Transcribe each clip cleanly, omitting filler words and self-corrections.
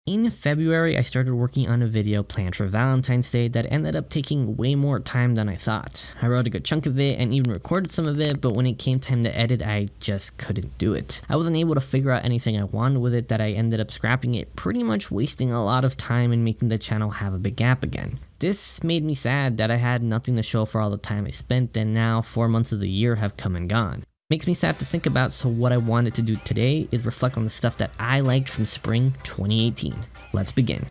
In February, I started working on a video planned for Valentine's Day that ended up taking way more time than I thought. I wrote a good chunk of it and even recorded some of it, but when it came time to edit, I just couldn't do it. I wasn't able to figure out anything I wanted with it that I ended up scrapping it, pretty much wasting a lot of time and making the channel have a big gap again. This made me sad that I had nothing to show for all the time I spent, and now 4 months of the year have come and gone. Makes me sad to think about, so what I wanted to do today is reflect on the stuff that I liked from spring 2018. Let's begin.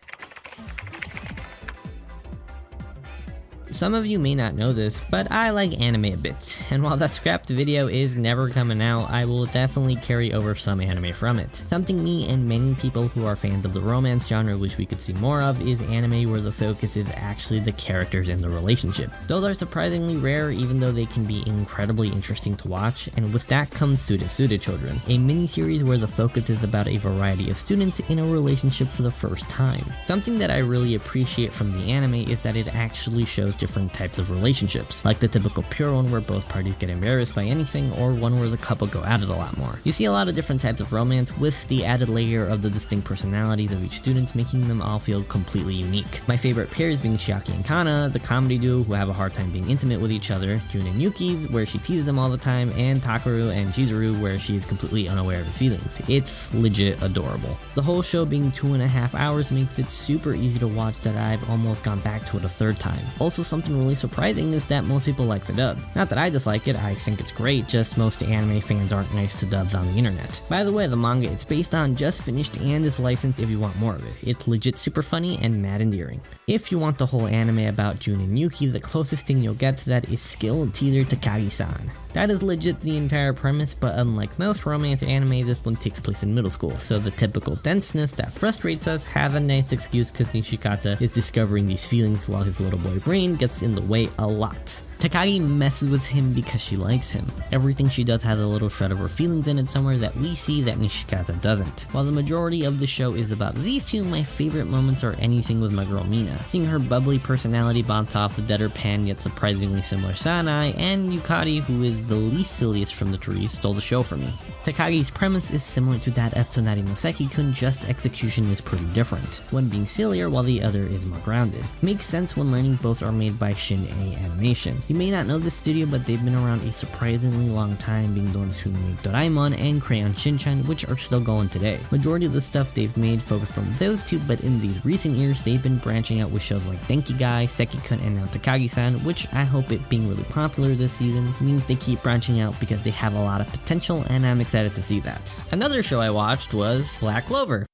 Some of you may not know this, but I like anime a bit, and while that scrapped video is never coming out, I will definitely carry over some anime from it. Something me and many people who are fans of the romance genre wish we could see more of is anime where the focus is actually the characters and the relationship. Those are surprisingly rare, even though they can be incredibly interesting to watch, and with that comes Sude Children, a mini-series where the focus is about a variety of students in a relationship for the first time. Something that I really appreciate from the anime is that it actually shows different types of relationships, like the typical pure one where both parties get embarrassed by anything, or one where the couple go at it a lot more. You see a lot of different types of romance with the added layer of the distinct personalities of each student, making them all feel completely unique. My favorite pairs being Chiaki and Kana, the comedy duo who have a hard time being intimate with each other, Jun and Yuki, where she teases them all the time, and Takeru and Chizuru, where she is completely unaware of his feelings. It's legit adorable. The whole show being 2.5 hours makes it super easy to watch that I've almost gone back to it a third time. Also, something really surprising is that most people like the dub. Not that I dislike it, I think it's great, just most anime fans aren't nice to dubs on the internet. By the way, the manga it's based on just finished and is licensed if you want more of it. It's legit super funny and mad endearing. If you want the whole anime about Jun and Yuki, the closest thing you'll get to that is skilled teaser Takagi-San. That is legit the entire premise, but unlike most romance anime, this one takes place in middle school, so the typical denseness that frustrates us has a nice excuse because Nishikata is discovering these feelings while his little boy brain gets in the way a lot. Takagi messes with him because she likes him. Everything she does has a little shred of her feelings in it somewhere that we see that Nishikata doesn't. While the majority of the show is about these two, my favorite moments are anything with my girl Mina. Seeing her bubbly personality bounce off the deadpan yet surprisingly similar Sanai, and Yukari, who is the least silliest from the three, stole the show for me. Takagi's premise is similar to that of Tonari no Seki-kun, just execution is pretty different, one being sillier while the other is more grounded. Makes sense when learning both are made by Shin-A Animation. You may not know this studio, but they've been around a surprisingly long time, being the ones who made Doraemon and Crayon Shinchan, which are still going today. Majority of the stuff they've made focused on those two, but in these recent years they've been branching out with shows like Denki Guy, Seki-kun, and now Takagi-san, which I hope it being really popular this season means they keep branching out because they have a lot of potential, and I'm excited to see that. Another show I watched was Black Clover.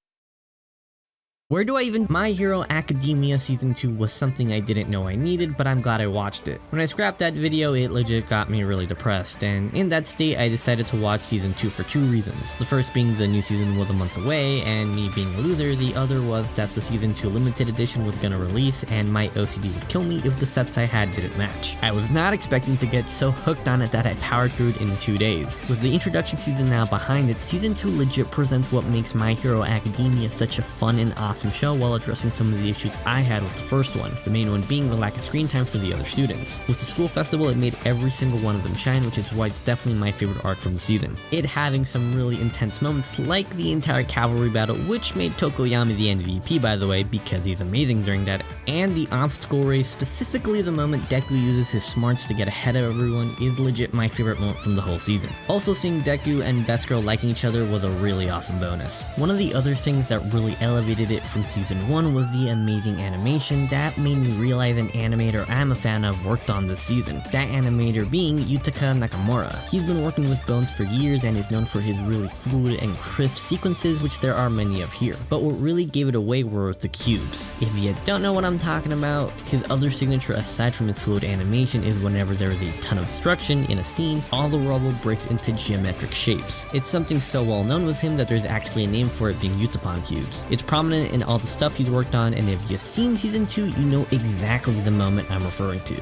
Where do I even? My Hero Academia Season 2 was something I didn't know I needed, but I'm glad I watched it. When I scrapped that video, it legit got me really depressed, and in that state, I decided to watch Season 2 for 2 reasons. The first being the new season was a month away, and me being a loser. The other was that the Season 2 limited edition was gonna release, and my OCD would kill me if the sets I had didn't match. I was not expecting to get so hooked on it that I powered through it in 2 days. With the introduction season now behind it, Season 2 legit presents what makes My Hero Academia such a fun and awesome show while addressing some of the issues I had with the first one, the main one being the lack of screen time for the other students. With the school festival, it made every single one of them shine, which is why it's definitely my favorite arc from the season. It having some really intense moments like the entire cavalry battle, which made Tokoyami the MVP by the way, because he's amazing during that, and the obstacle race, specifically the moment Deku uses his smarts to get ahead of everyone, is legit my favorite moment from the whole season. Also seeing Deku and Best Girl liking each other was a really awesome bonus. One of the other things that really elevated it from Season 1 was the amazing animation that made me realize an animator I'm a fan of worked on this season. That animator being Yutaka Nakamura. He's been working with Bones for years and is known for his really fluid and crisp sequences, which there are many of here. But what really gave it away were the cubes. If you don't know what I'm talking about, his other signature aside from his fluid animation is whenever there is a ton of destruction in a scene, all the rubble breaks into geometric shapes. It's something so well known with him that there's actually a name for it, being Yutapon cubes. It's prominent in all the stuff he's worked on, and if you've seen Season 2, you know exactly the moment I'm referring to.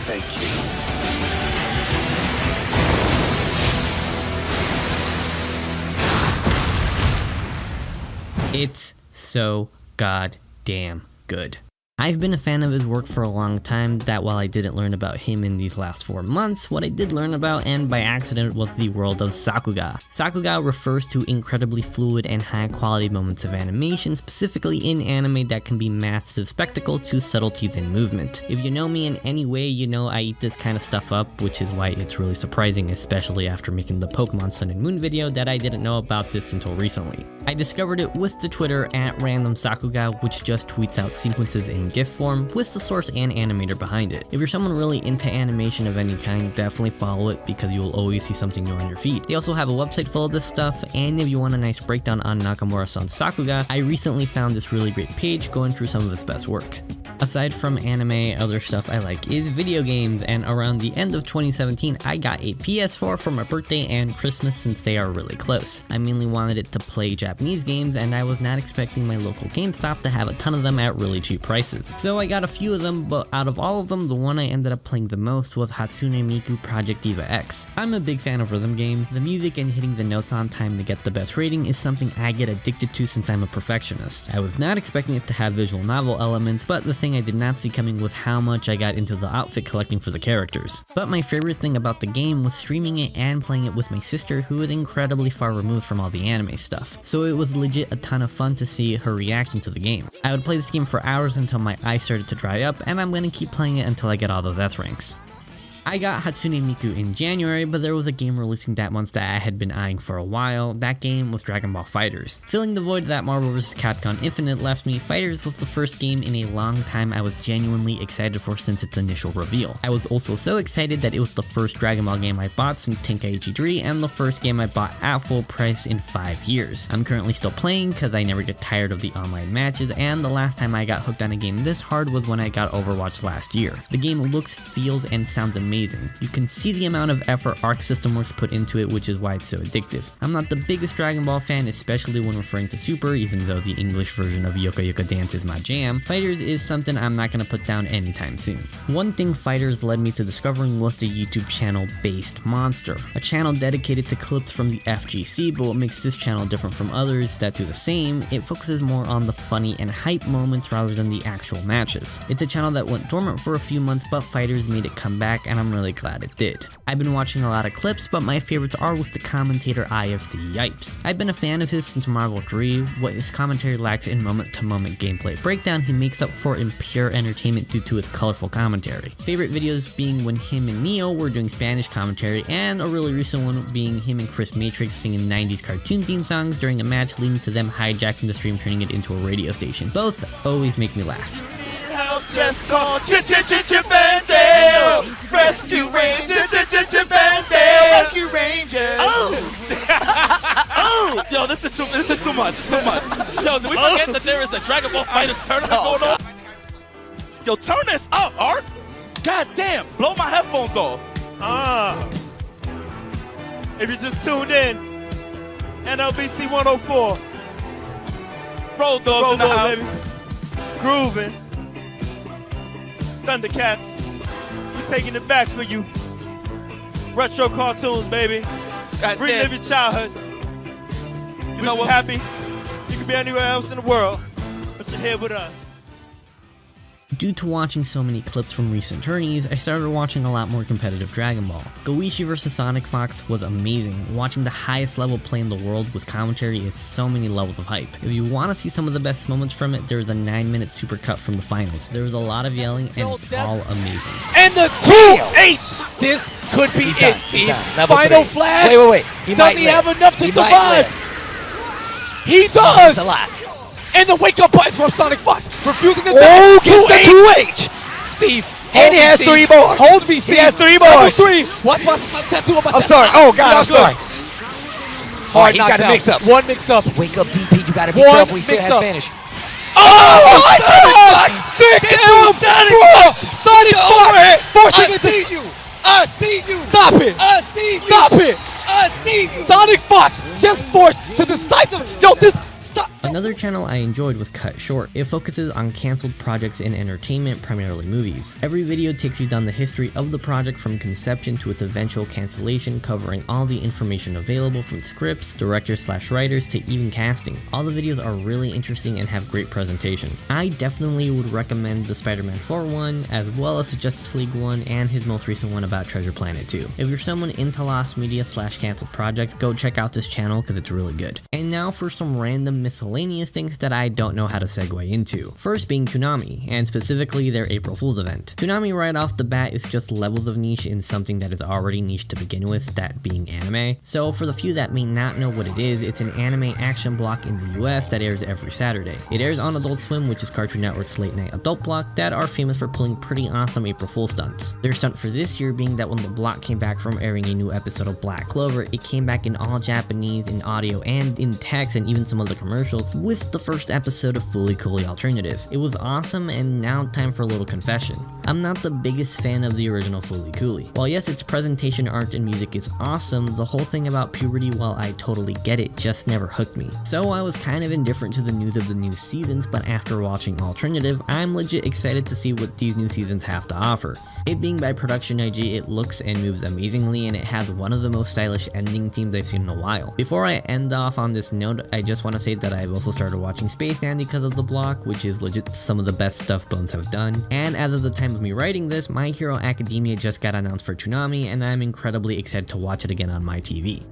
Thank you. It's so goddamn good. I've been a fan of his work for a long time, that while I didn't learn about him in these last 4 months, what I did learn about, and by accident, was the world of Sakuga. Sakuga refers to incredibly fluid and high quality moments of animation, specifically in anime that can be massive spectacles to subtleties in movement. If you know me in any way, you know I eat this kind of stuff up, which is why it's really surprising, especially after making the Pokemon Sun and Moon video, that I didn't know about this until recently. I discovered it with the Twitter at Random Sakuga, which just tweets out sequences in GIF form with the source and animator behind it. If you're someone really into animation of any kind, definitely follow it because you will always see something new on your feed. They also have a website full of this stuff, and if you want a nice breakdown on Nakamura-san's Sakuga, I recently found this really great page going through some of its best work. Aside from anime, other stuff I like is video games, and around the end of 2017 I got a PS4 for my birthday and Christmas since they are really close. I mainly wanted it to play Japanese games, and I was not expecting my local GameStop to have a ton of them at really cheap prices. So I got a few of them, but out of all of them, the one I ended up playing the most was Hatsune Miku Project Diva X. I'm a big fan of rhythm games. The music and hitting the notes on time to get the best rating is something I get addicted to since I'm a perfectionist. I was not expecting it to have visual novel elements, but the thing I did not see coming was how much I got into the outfit collecting for the characters. But my favorite thing about the game was streaming it and playing it with my sister, who is incredibly far removed from all the anime stuff. So it was legit a ton of fun to see her reaction to the game. I would play this game for hours until my eyes started to dry up, and I'm gonna keep playing it until I get all those S ranks. I got Hatsune Miku in January, but there was a game releasing that month that I had been eyeing for a while. That game was Dragon Ball FighterZ. Filling the void that Marvel vs. Capcom Infinite left me, FighterZ was the first game in a long time I was genuinely excited for since its initial reveal. I was also so excited that it was the first Dragon Ball game I bought since Tenkaichi 3 and the first game I bought at full price in 5 years. I'm currently still playing because I never get tired of the online matches, and the last time I got hooked on a game this hard was when I got Overwatch last year. The game looks, feels, and sounds amazing. You can see the amount of effort Arc System Works put into it, which is why it's so addictive. I'm not the biggest Dragon Ball fan, especially when referring to Super, even though the English version of Yoka Yoka Dance is my jam. FighterZ is something I'm not going to put down anytime soon. One thing FighterZ led me to discovering was the YouTube channel Based Monster, a channel dedicated to clips from the FGC, but what makes this channel different from others that do the same, it focuses more on the funny and hype moments rather than the actual matches. It's a channel that went dormant for a few months, but FighterZ made it come back, and I'm really glad it did. I've been watching a lot of clips, but my favorites are with the commentator IFC Yipes. I've been a fan of his since Marvel 3. What his commentary lacks in moment-to-moment gameplay breakdown, he makes up for in pure entertainment due to his colorful commentary. Favorite videos being when him and Neo were doing Spanish commentary, and a really recent one being him and Chris Matrix singing 90s cartoon theme songs during a match, leading to them hijacking the stream, turning it into a radio station. Both always make me laugh. Just call Bandale! Rescue Rangers! Bandale! Rescue Rangers! Oh! Yo, this is too much. It's too much. Yo, did we forget that there is a Dragon Ball FighterZ tournament going on? Yo, turn this up, Art! God damn! Blow my headphones off! If you just tuned in, NLBC 104. Road dogs in the house. Baby. Grooving. Thundercats, we're taking it back for you. Retro cartoons, baby. Relive your childhood. You know what? Happy. You could be anywhere else in the world, but you're here with us. Due to watching so many clips from recent tourneys, I started watching a lot more competitive Dragon Ball. Goichi vs Sonic Fox was amazing. Watching the highest level play in the world with commentary is so many levels of hype. If you want to see some of the best moments from it, there's a 9-minute supercut from the finals. There was a lot of yelling, and it's all amazing. And the 2H! This could be it, Steve. Final flash. Wait. Does he have enough to survive? He does! That's a lot. And the wake-up buttons from Sonic Fox, refusing to gets the 2H! Steve, and he has 3 bars. Hold me, Steve. He has 3 bars. Watch my tattoo on my chest. I'm sorry. Oh, God, I'm sorry. Hard he got to mix up. One mix up. Wake up, DP. You got to be careful. He still has Spanish. Oh, my God! 6M! Sonic Fox! Forcing it to... I see you! Stop it! I see you! Stop it! I see you! Sonic Fox just forced to decisive... Yo, this... Stop! Another channel I enjoyed was Cut Short. It focuses on cancelled projects in entertainment, primarily movies. Every video takes you down the history of the project from conception to its eventual cancellation, covering all the information available from scripts, directors/writers to even casting. All the videos are really interesting and have great presentation. I definitely would recommend the Spider-Man 4 one, as well as the Justice League one and his most recent one about Treasure Planet 2. If you're someone into lost media/cancelled projects, go check out this channel because it's really good. And now for some random miscellaneous things that I don't know how to segue into. First being Toonami, and specifically their April Fool's event. Toonami right off the bat is just levels of niche in something that is already niche to begin with, that being anime. So for the few that may not know what it is, it's an anime action block in the US that airs every Saturday. It airs on Adult Swim, which is Cartoon Network's late night adult block that are famous for pulling pretty awesome April Fool stunts. Their stunt for this year being that when the block came back from airing a new episode of Black Clover, it came back in all Japanese, in audio, and in text, and even some other commercials, with the first episode of Fooly Cooly Alternative. It was awesome, and now time for a little confession. I'm not the biggest fan of the original Fooly Cooly. While yes, its presentation, art, and music is awesome, the whole thing about puberty, while I totally get it, just never hooked me. So I was kind of indifferent to the news of the new seasons, but after watching Alternative, I'm legit excited to see what these new seasons have to offer. It being by Production IG, it looks and moves amazingly, and it has one of the most stylish ending themes I've seen in a while. Before I end off on this note, I just want to say that I've also started watching Space Dandy because of the block, which is legit some of the best stuff Bones have done. And as of the time of me writing this, My Hero Academia just got announced for Toonami, and I'm incredibly excited to watch it again on my TV.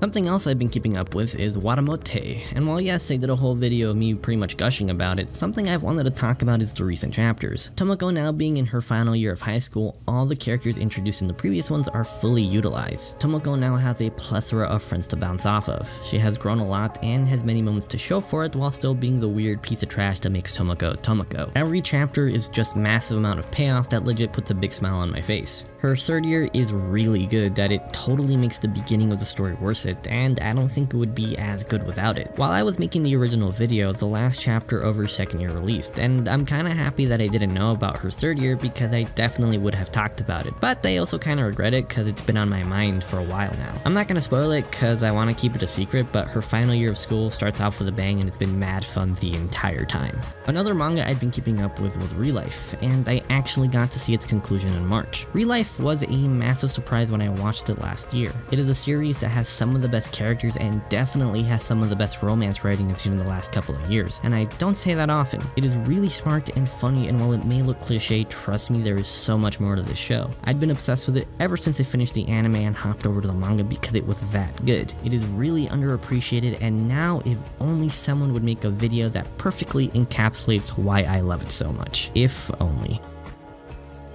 Something else I've been keeping up with is Watamote, and while yes, I did a whole video of me pretty much gushing about it, something I've wanted to talk about is the recent chapters. Tomoko now being in her final year of high school, all the characters introduced in the previous ones are fully utilized. Tomoko now has a plethora of friends to bounce off of. She has grown a lot and has many moments to show for it while still being the weird piece of trash that makes Tomoko Tomoko. Every chapter is just massive amount of payoff that legit puts a big smile on my face. Her third year is really good, that it totally makes the beginning of the story worth it, and I don't think it would be as good without it. While I was making the original video, the last chapter of her second year released, and I'm kinda happy that I didn't know about her third year because I definitely would have talked about it, but I also kinda regret it because it's been on my mind for a while now. I'm not gonna spoil it because I want to keep it a secret, but her final year of school starts off with a bang and it's been mad fun the entire time. Another manga I'd been keeping up with was Real Life, and I actually got to see its conclusion in March. Real Life was a massive surprise when I watched it last year. It is a series that has some of the best characters and definitely has some of the best romance writing I've seen in the last couple of years, and I don't say that often. It is really smart and funny, and while it may look cliche, trust me, there is so much more to this show. I'd been obsessed with it ever since I finished the anime and hopped over to the manga because it was that good. It is really underappreciated, and now if only someone would make a video that perfectly encapsulates why I love it so much. If only.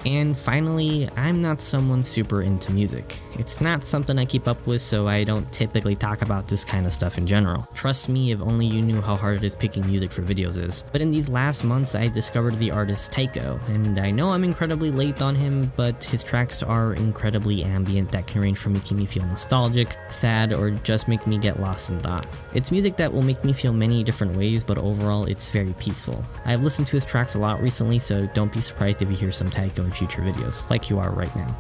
And finally, I'm not someone super into music. It's not something I keep up with, so I don't typically talk about this kind of stuff in general. Trust me, if only you knew how hard it is picking music for videos is. But in these last months, I discovered the artist Tycho, and I know I'm incredibly late on him, but his tracks are incredibly ambient that can range from making me feel nostalgic, sad, or just make me get lost in thought. It's music that will make me feel many different ways, but overall, it's very peaceful. I've listened to his tracks a lot recently, so don't be surprised if you hear some Tycho in future videos, like you are right now.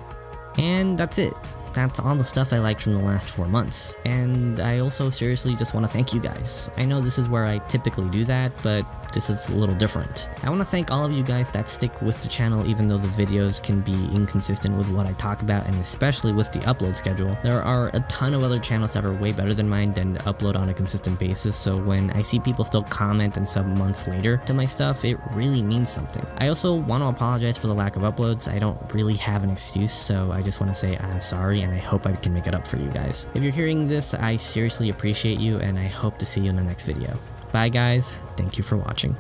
And that's it. That's all the stuff I liked from the last 4 months. And I also seriously just want to thank you guys. I know this is where I typically do that, but this is a little different. I want to thank all of you guys that stick with the channel even though the videos can be inconsistent with what I talk about, and especially with the upload schedule. There are a ton of other channels that are way better than mine and upload on a consistent basis, so when I see people still comment and sub months later to my stuff, it really means something. I also want to apologize for the lack of uploads. I don't really have an excuse, so I just want to say I'm sorry, and I hope I can make it up for you guys. If you're hearing this, I seriously appreciate you, and I hope to see you in the next video. Bye guys, thank you for watching.